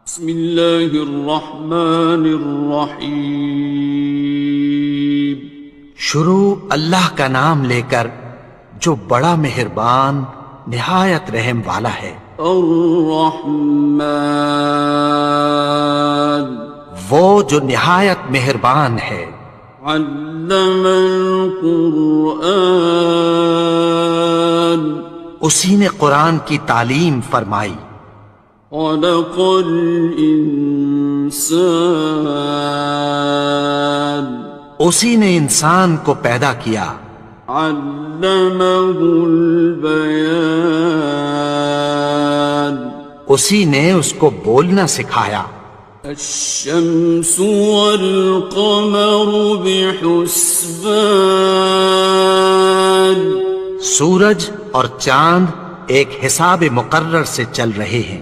بسم اللہ الرحمن الرحیم۔ شروع اللہ کا نام لے کر جو بڑا مہربان نہایت رحم والا ہے۔ الرحمن، وہ جو نہایت مہربان ہے۔ علم القرآن، اسی نے قرآن کی تعلیم فرمائی۔ خلق الانسان، اسی نے انسان کو پیدا کیا۔ علمہ البیان، اسی نے اس کو بولنا سکھایا۔ الشمس والقمر بحسبان، سورج اور چاند ایک حساب مقرر سے چل رہے ہیں۔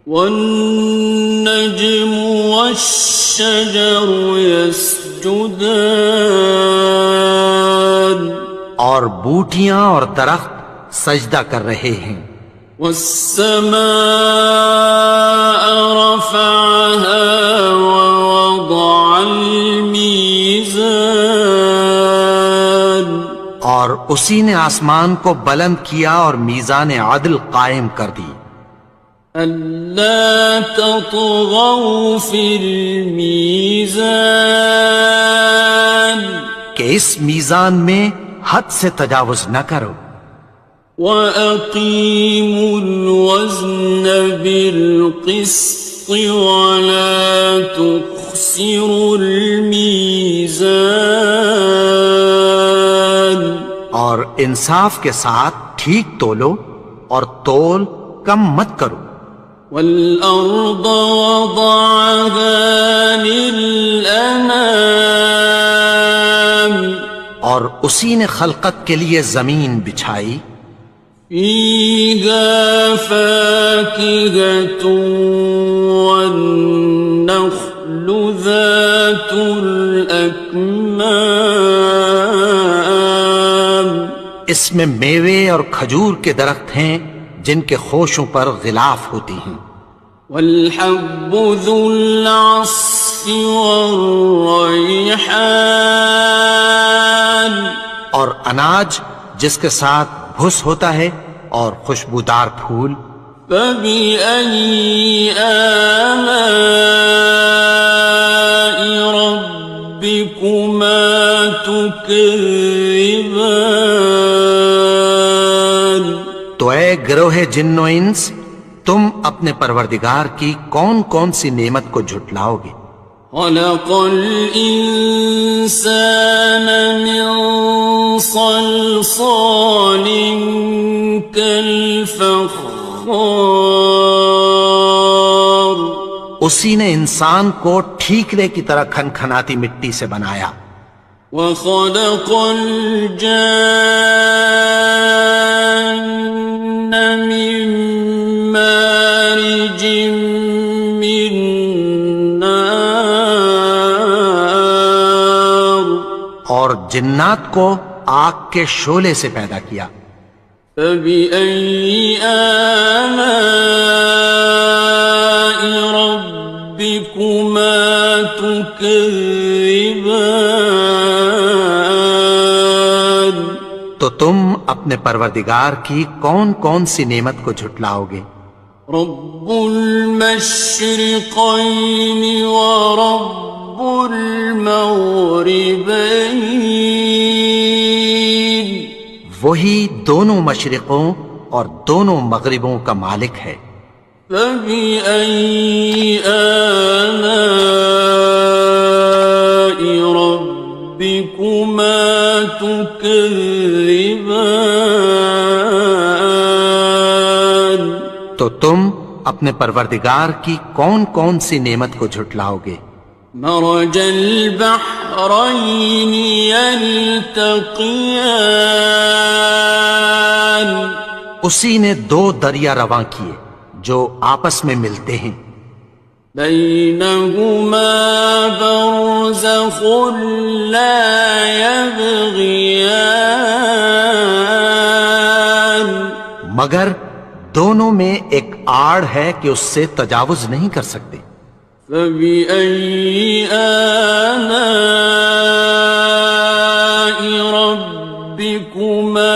والنجم والشجر يسجدان، اور بوٹیاں اور درخت سجدہ کر رہے ہیں۔ والسماء رفعها ووضع الميزان، اور اسی نے آسمان کو بلند کیا اور میزان عدل قائم کر دی۔ ألا تطغوا في الميزان، کہ اس میزان میں حد سے تجاوز نہ کرو۔ وَأَقِيمُوا الْوَزْنَ بِالْقِسْطِ وَلَا تُخْسِرُوا الْمِيزَانَ، اور انصاف کے ساتھ ٹھیک تولو اور تول کم مت کرو۔ وَالْأَرْضَ وَضَعَهَا لِلْأَنَامِ، اور اسی نے خلقت کے لیے زمین بچھائی۔ فِيهَا فَاكِهَةٌ وَالنَّخْلُ ذَاتُ الْأَكْمَامِ، اس میں میوے اور کھجور کے درخت ہیں جن کے خوشوں پر غلاف ہوتی ہیں۔ وَالْحَبُّ ذُو الْعَصْفِ وَالرَّيْحَانِ، اور اناج جس کے ساتھ بھس ہوتا ہے اور خوشبودار پھول۔ فَبِأَيِّ آلَاءِ رَبِّكُمَا تُكَذِّبَانِ، تو اے گروہ جن و انس، تم اپنے پروردگار کی کون کون سی نعمت کو جھٹلاؤ گے؟ خَلَقَ الْإِنسَانَ مِنْ صَلْصَالٍ كَالْفَخَّارِ، اسی نے انسان کو ٹھیکرے کی طرح کھنکھناتی مٹی سے بنایا۔ وَخَلَقَ الْجَانَّ مِن مَّارِجٍ مِّن نَّارٍ، اور جنات کو آگ کے شعلے سے پیدا کیا۔ فَبِأَيِّ آلَاءِ رَبِّكُمَا تُكَذِّبَانِ، تو تم اپنے پروردگار کی کون کون سی نعمت کو جھٹلاؤ گے؟ رب المشرقین ورب المغربین، وہی دونوں مشرقوں اور دونوں مغربوں کا مالک ہے۔ فَبِأَيِّ آلَاءِ رَبِّكُمَا تُكَذِّبَانِ، تو تم اپنے پروردگار کی کون کون سی نعمت کو جھٹلاؤ گے؟ مرج البحرین یلتقیان، اسی نے دو دریا رواں کیے جو آپس میں ملتے ہیں۔ بینہما برزخ لا یبغیان، مگر دونوں میں ایک آڑ ہے کہ اس سے تجاوز نہیں کر سکتے۔ فبأي آلاء ربكما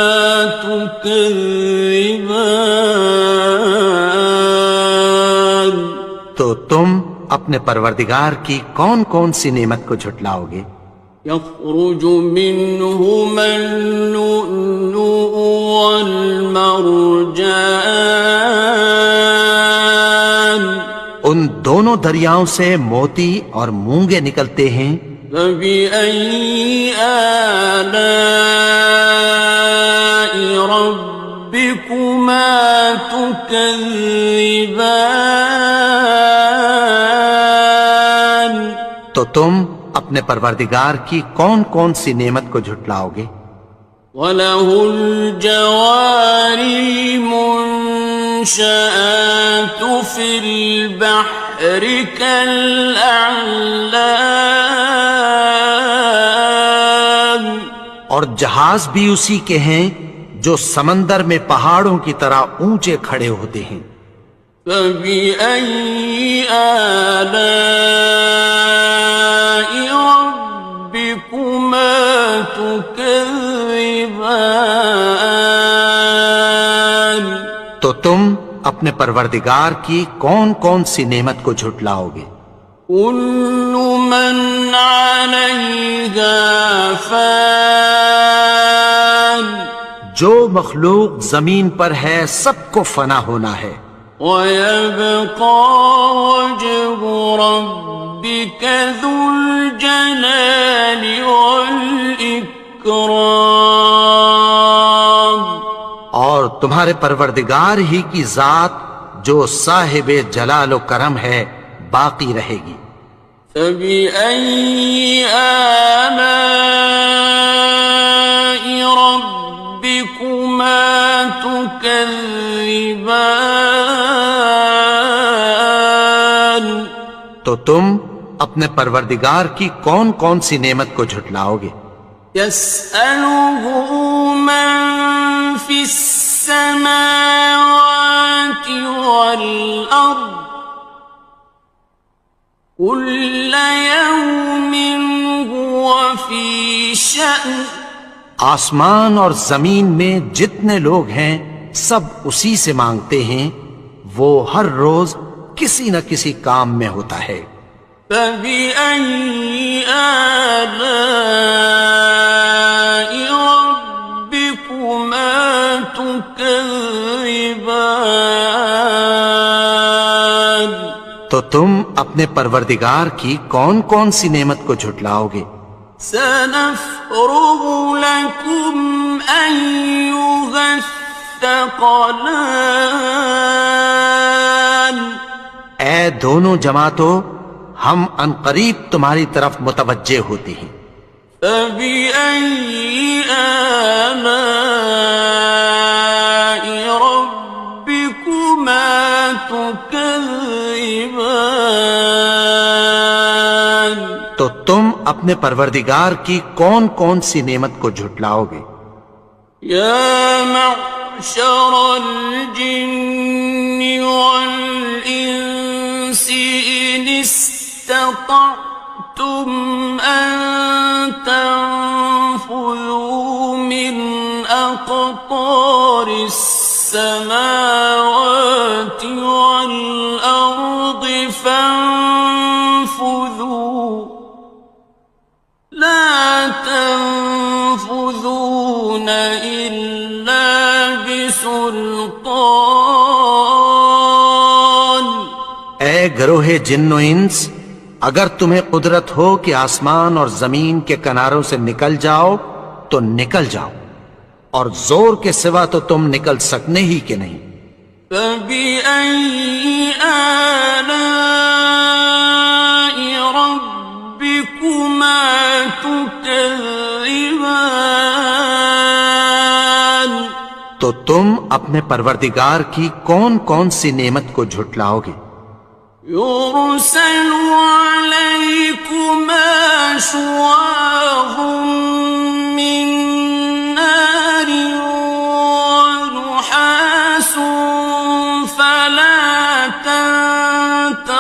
تكذبان؟ تو تم اپنے پروردگار کی کون کون سی نعمت کو جھٹلاؤ گے؟ يخرج منهما اللؤلؤ والمرجان ان دونوں دریاؤں سے موتی اور مونگے نکلتے ہیں۔ فبأي آلاء ربكما تكذبان؟ تو تم اپنے پروردگار کی کون کون سی نعمت کو جھٹلاؤ گے؟ وَلَهُ الْجَوَارِ الْمُنشَآتُ فِي الْبَحْرِ كَالْأَعْلَامِ، اور جہاز بھی اسی کے ہیں جو سمندر میں پہاڑوں کی طرح اونچے کھڑے ہوتے ہیں۔ فَبِأَيِّ آلَاءِ رَبِّكُمَا تُكَذِّبَانِ؟ تو تم اپنے پروردگار کی کون کون سی نعمت کو جھٹلاؤ گے؟ كُلُّ مَنْ عَلَيْهَا فَانٍ، جو مخلوق زمین پر ہے سب کو فنا ہونا ہے۔ وَيَبْقَى وَجْهُ رَبِّكَ ذُو الْجَلَالِ وَالْإِكْرَامِ، اور تمہارے پروردگار ہی کی ذات جو صاحب جلال و کرم ہے باقی رہے گی۔ فَبِأَيِّ آلَاءِ رَبِّكُمَا تُكَذِّبَانِ؟ تو تم اپنے پروردگار کی کون کون سی نعمت کو جھٹلاؤ گے؟ يَسْأَلُهُ مَن فِي السَّمَاوَاتِ وَالْأَرْضِ كُلَّ يَوْمٍ هُوَ فِي شَأْنٍ، آسمان اور زمین میں جتنے لوگ ہیں سب اسی سے مانگتے ہیں، وہ ہر روز کسی نہ کسی کام میں ہوتا ہے۔ فَبِأَيِّ آلَاءِ رَبِّكُمَا تُكَذِّبَانِ؟ تو تم اپنے پروردگار کی کون کون سی نعمت کو جھٹلاؤ گے؟ سَنَفْرُغُ لَكُمْ أَيُّهَ الثَّقَلَانِ، اے دونوں جماعتوں، ہم عنقریب تمہاری طرف متوجہ ہوتے ہیں۔ فَبِأَيِّ آلَاءِ رَبِّكُمَا تُكَذِّبَانِ؟ تو تم اپنے پروردگار کی کون کون سی نعمت کو جھٹلاؤ گے؟ يَا مَعْشَرَ الْجِنِّ وَالْإِنسِ إِنِ اسْتَطَعْتُمْ أَن تَنفُذُوا مِنْ أَقْطَارِ السَّمَاوَاتِ وَالْأَرْضِ فَانفُذُوا لَا تَنفُذُونَ إِلَّا بِسُلْطَانٍ۔ اے گروہ جن و انس، اگر تمہیں قدرت ہو کہ آسمان اور زمین کے کناروں سے نکل جاؤ تو نکل جاؤ، اور زور کے سوا تو تم نکل سکنے ہی کہ نہیں۔ فَبِأَيِّ آلَاءِ رَبِّكُمَا تُكَذِّبَانِ؟ تو تم اپنے پروردگار کی کون کون سی نعمت کو جھٹلاؤ گے؟ يُرْسَلُ عَلَيْكُمَا شُوَاظٌ مِّن نَّارٍ وَنُحَاسٌ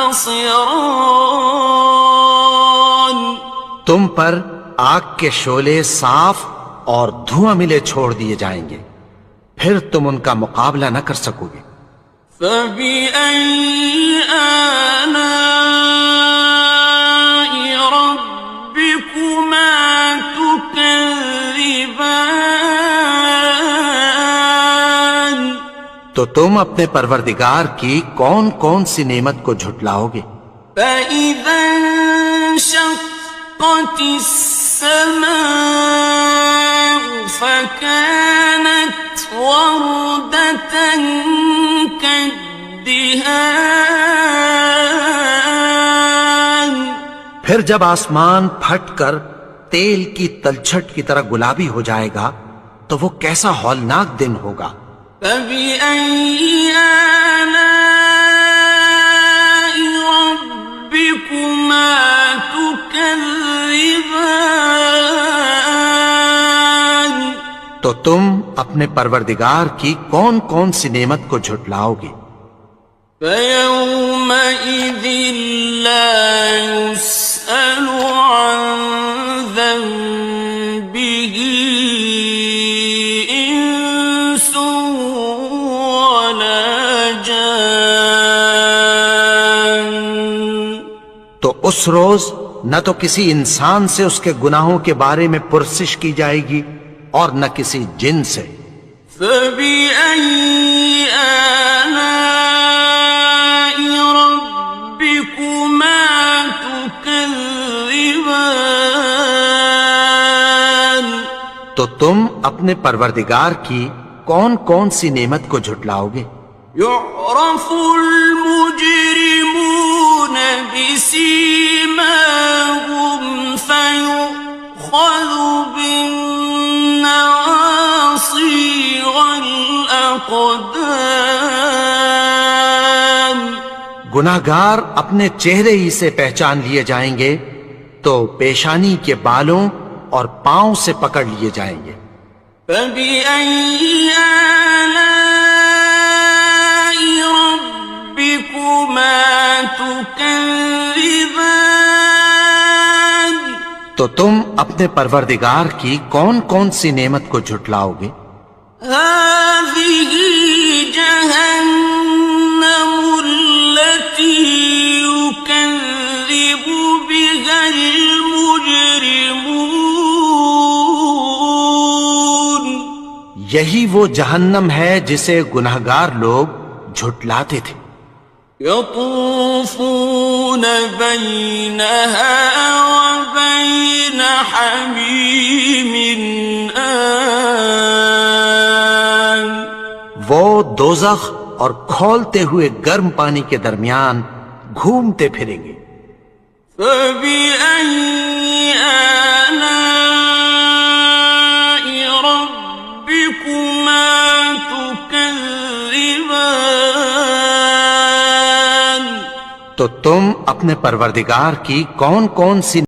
ناصران. تم پر آگ کے شعلے صاف اور دھواں ملے چھوڑ دیے جائیں گے، پھر تم ان کا مقابلہ نہ کر سکو گے۔ فَبِأَيِّ آلَاءِ رَبِّكُمَا تُكَذِّبَانِ. تو تم اپنے پروردگار کی کون کون سی نعمت کو جھٹلاؤ گے؟ فَإِذَا انشَقَّتِ السَّمَاءُ فَكَانَتْ وَرْدَةً كَالدِّهَانِ. پھر جب آسمان پھٹ کر تیل کی تلچھٹ کی طرح گلابی ہو جائے گا تو وہ کیسا ہولناک دن ہوگا۔ فَبِأَيِّ آلَاءِ رَبِّكُمَا تُكَذِّبَانِ. تو تم اپنے پروردگار کی کون کون سی نعمت کو جھٹلاؤ گے؟ فَيَوْمَئِذٍ لَا يُسْأَلُ عَنْ ذَنبِهِ إِنسٌ وَلَا جَانٌ. تو اس روز نہ تو کسی انسان سے اس کے گناہوں کے بارے میں پرسش کی جائے گی اور نہ کسی جن سے۔ فَبِأَيِّ آلَاءِ رَبِّكُمَا تُكَذِّبَانِ. تو تم اپنے پروردگار کی کون کون سی نعمت کو جھٹلاؤ گے؟ يُعْرَفُ الْمُجْرِمُونَ بِسِيمَاهُمْ فَيُؤْخَذُ بِالنَّوَاصِي وَالْأَقْدَامِ. گناہگار اپنے چہرے ہی سے پہچان لیے جائیں گے تو پیشانی کے بالوں اور پاؤں سے پکڑ لیے جائیں گے۔ فَبِأَيِّ آلَاءِ رَبِّكُمَا تُكَذِّبَانِ. تو تم اپنے پروردگار کی کون کون سی نعمت کو جھٹلاؤ گے؟ هَٰذِهِ جَهَنَّمُ الَّتِي يُكَذِّبُ بِهَا الْمُجْرِمُونَ. یہی وہ جہنم ہے جسے گناہگار لوگ جھٹلاتے تھے۔ يَطُوفُونَ بَيْنَهَا وَبَيْنَ حَمِيمٍ آنٍ. وہ دوزخ اور کھولتے ہوئے گرم پانی کے درمیان گھومتے پھریں گے۔ فَبِأَيِّ آلَاءِ رَبِّكُمَا تُكَذِّبَانِ. تو تم اپنے پروردگار کی کون کون سی